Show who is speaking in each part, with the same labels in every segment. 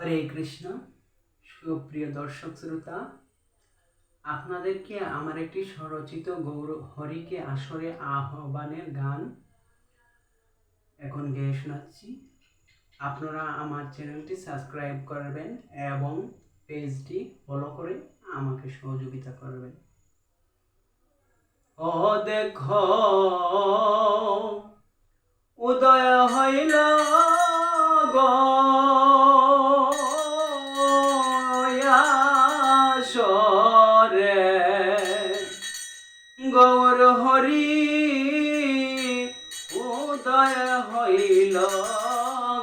Speaker 1: হরে কৃষ্ণ। সুপ্রিয় দর্শক শ্রোতা, আপনাদেরকে আমার একটি স্বরচিত গৌর হরিকে আসরে আহ্বানের গান এখন গেয়ে শোনাচ্ছি। আপনারা আমার চ্যানেলটি সাবস্ক্রাইব করবেন এবং পেজটি ফলো করে আমাকে সহযোগিতা করবেন। ও দেখো উদয় হইল গো আসরে, গৌর হরি উদয় হইল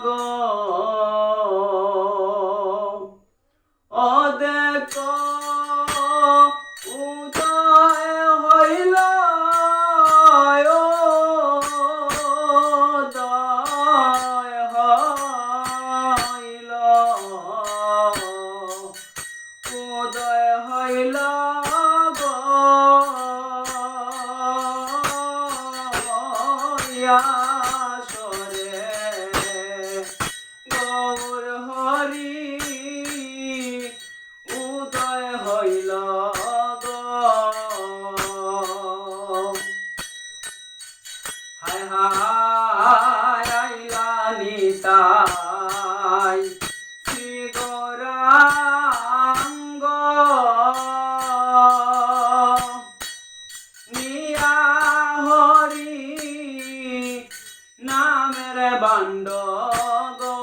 Speaker 1: গো। ও দেখো উদয় হইল, উদয় হইল, উদয় হইল গো আসরে, গৌর হরি উদয় হইল গো। হায় হায় আইলা নিতাই শ্রী গৌরাঙ্গ, নিয়া হরি নামের বান্ড গো।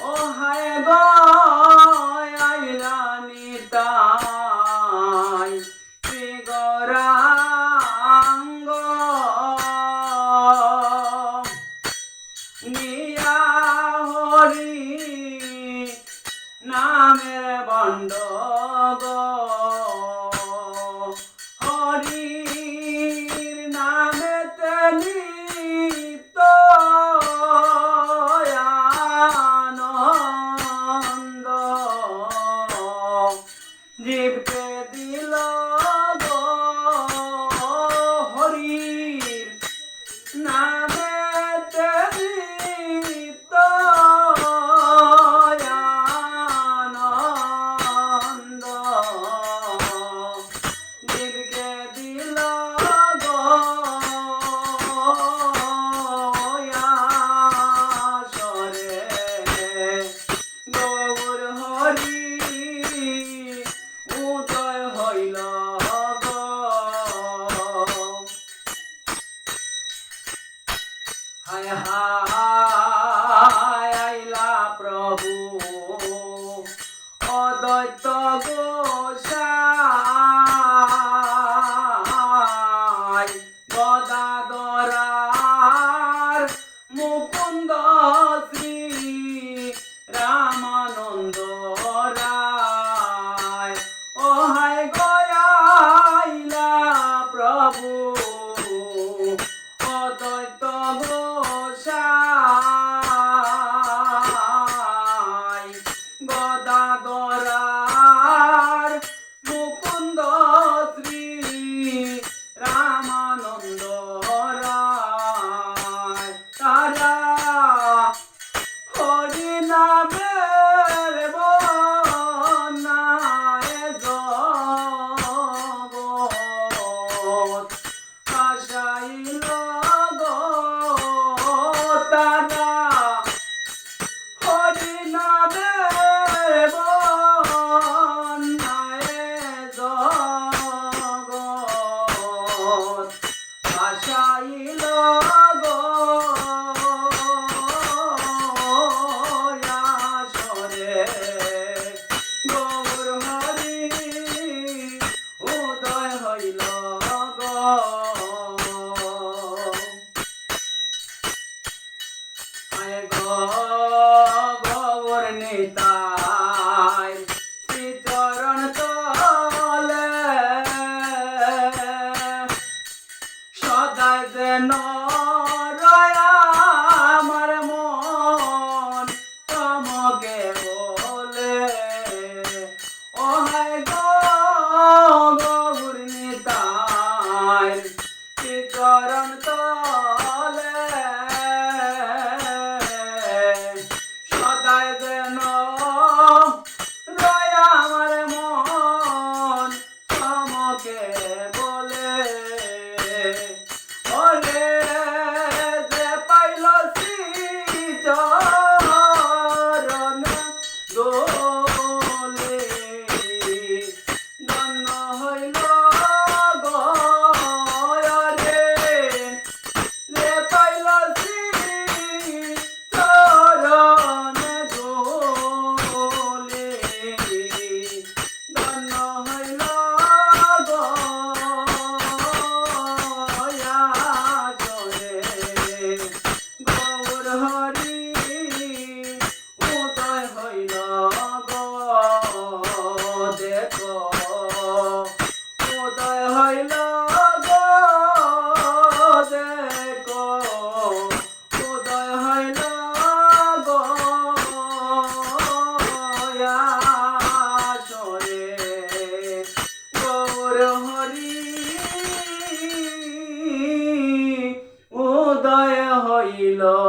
Speaker 1: ও হায় গো আইলা নিতাই শ্রী গৌরাঙ্গ, নিয়া হরি নামের বান্ড গো। হরির নামেতে নিত্য আনন্দ, জীবকে দিল গো হরির নামেতে নিত্য আনন্দ, জীবকে দিল গো আসরে, গৌর হরি উদয় হইল গো। হায় হায় আইলা প্রভু অদ্বৈত গোসাই, গদাধরার মুকুন্দ শ্রী রামানন্দ রায়। ও হায় গয়াইলা প্রভু অদ্বৈত গোসাই, গদাধরার মুকুন্দ শ্রী রামানন্দ রায়। তারা হরি নামের বন্যায় জগৎ ভাসাইল গো। তারা হরি নামের বন্যায় জগৎ ভাসাইল গো আসরে, গৌর হরি উদয় হইল গো। আয় গো গৌর নিতাই শ্রী চরণ তলে, সদাই যেন রয় আমার মন চমকে বলে। ও হায় গো গৌর নিতাই শ্রী চরণ তলে, সদাই রইল